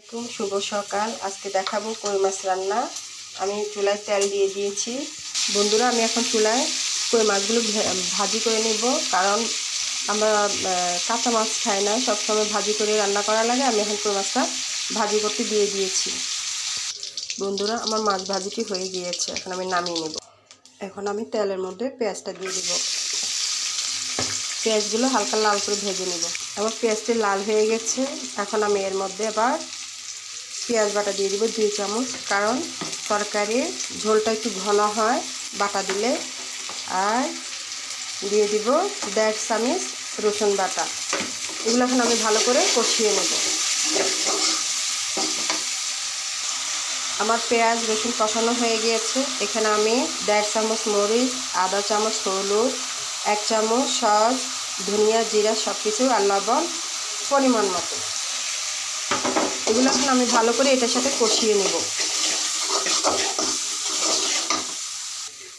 আলাইকুম, শুভ সকাল। আজকে দেখাবো কই মাছ রান্না। আমি চুলায় তেল দিয়ে দিয়েছি। বন্ধুরা, আমি এখন চুলায় কই মাছগুলো ভাজি করে নেব, কারণ আমরা কাঁচা মাছ খাই না, সবসময় ভাজি করে রান্না করা লাগে। আমি এখন কই মাছটা ভাজি করতে দিয়ে দিয়েছি। বন্ধুরা, আমার মাছ ভাজিটি হয়ে গিয়েছে, এখন আমি নামিয়ে নেব। এখন আমি তেলের মধ্যে পেঁয়াজটা দিয়ে দিব। পেঁয়াজগুলো হালকা লাল করে ভেজে নেব। আমার পেঁয়াজটি লাল হয়ে গেছে। এখন আমি এর মধ্যে আবার পেঁয়াজ বাটা দিয়ে দিব 2 চামচ, কারণ তরকারির ঝোলটা একটু ঘন হয় বাটা দিলে। আর দিয়ে দিব 1.5 চামচ রসুন বাটা। এগুলো এখন আমি ভালো করে কষিয়ে নেব। আমার পেঁয়াজ রসুন কষানো হয়ে গিয়েছে। এখানে আমি 1.5 চামচ মরিচ, আধা চামচ হলুদ, 1 চামচ সস, ধনিয়া, জিরা সব কিছু আর লবণ পরিমাণ মতো, এগুলো এখন আমি ভালো করে এটার সাথে কষিয়ে নেব।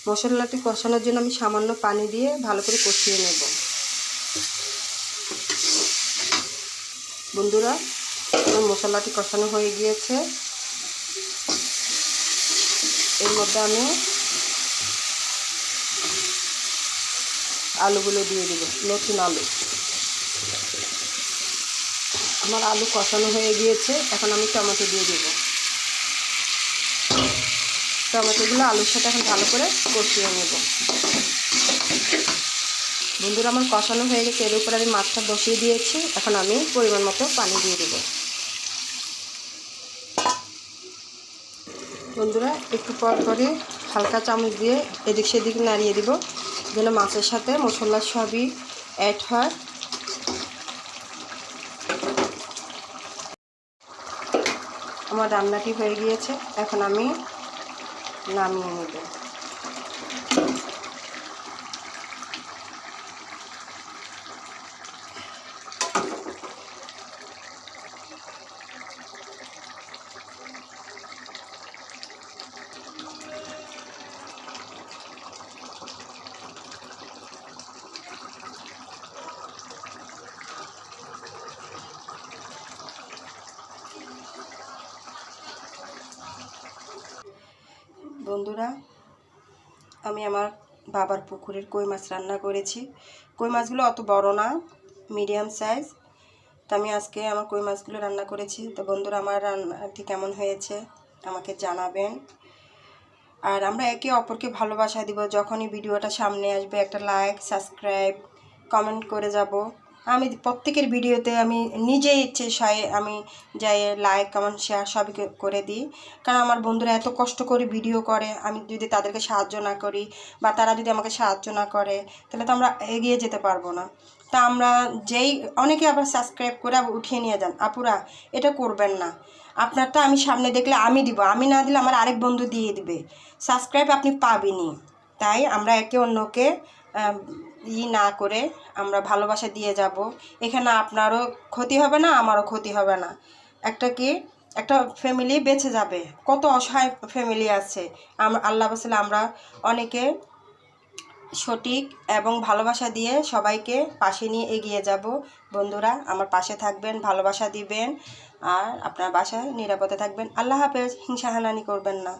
মশলাটি কষানোর জন্য আমি সামান্য পানি দিয়ে ভালো করে কষিয়ে নেব। বন্ধুরা, আমার মশলাটি কষানো হয়ে গিয়েছে। এর মধ্যে আমি আলুগুলো দিয়ে দেব, নতুন আলু। আমার আলু কষানো হয়ে গিয়েছে। এখন আমি টমেটো দিয়ে দেব। টমেটোগুলো আলুর সাথে এখন ভালো করে কষিয়ে নেব। বন্ধুরা, আমার কষানো হয়ে গেছে। এর উপরে আমি মাছটা বসিয়ে দিয়েছি। এখন আমি পরিমাণ মতো পানি দিয়ে দেব। বন্ধুরা, একটু পর পরে হালকা চামচ দিয়ে এদিক সেদিক নাড়িয়ে দিব, যেন মাছের সাথে মশলা সবই অ্যাড হয়। আমার রান্নাটি হয়ে গিয়েছে। এখন আমি নামিয়ে নেব। বন্ধুরা, আমি আমার বাবার পুকুরের কই মাছ রান্না করেছি। কই মাছগুলো অত বড় না, মিডিয়াম সাইজ। তো আমি আজকে আমার কই মাছগুলো রান্না করেছি। তো বন্ধুরা, আমার রান্নাটি কেমন হয়েছে আমাকে জানাবেন। আর আমরা একে অপরকে ভালোবাসা দিব। যখনই ভিডিওটা সামনে আসবে একটা লাইক, সাবস্ক্রাইব, কমেন্ট করে যাব। আমি প্রত্যেকের ভিডিওতে আমি নিজে ইচ্ছায় আমি যাই লাইক, কমেন্ট, শেয়ার সবই করে দিই। কারণ আমার বন্ধুরা এত কষ্ট করে ভিডিও করে, আমি যদি তাদেরকে সাহায্য না করি বা তারা যদি আমাকে সাহায্য না করে, তাহলে তো আমরা এগিয়ে যেতে পারবো না। তা আমরা অনেকে আবার সাবস্ক্রাইব করে আবার উঠিয়ে নিয়ে যান। আপুরা, এটা করবেন না। আপনারটা আমি সামনে দেখলে আমি দিব, আমি না দিলে আমার আরেক বন্ধু দিয়ে দিবে। সাবস্ক্রাইব আপনি পাবেনই। তাই আমরা একে অন্যকে না করে আমরা ভালোবাসা দিয়ে যাব। এখানে আপনারও ক্ষতি হবে না, আমারও ক্ষতি হবে না। একটা ফ্যামিলি বেঁচে যাবে। কত অসহায় ফ্যামিলি আছে। আল্লাহ বাসালে আমরা অনেকে সঠিক এবং ভালোবাসা দিয়ে সবাইকে পাশে নিয়ে এগিয়ে যাব। বন্ধুরা, আমার পাশে থাকবেন, ভালোবাসা দিবেন, আর আপনার বাসায় নিরাপদে থাকবেন। আল্লাহ হাফেজ। হিংসা হানানি করবেন না।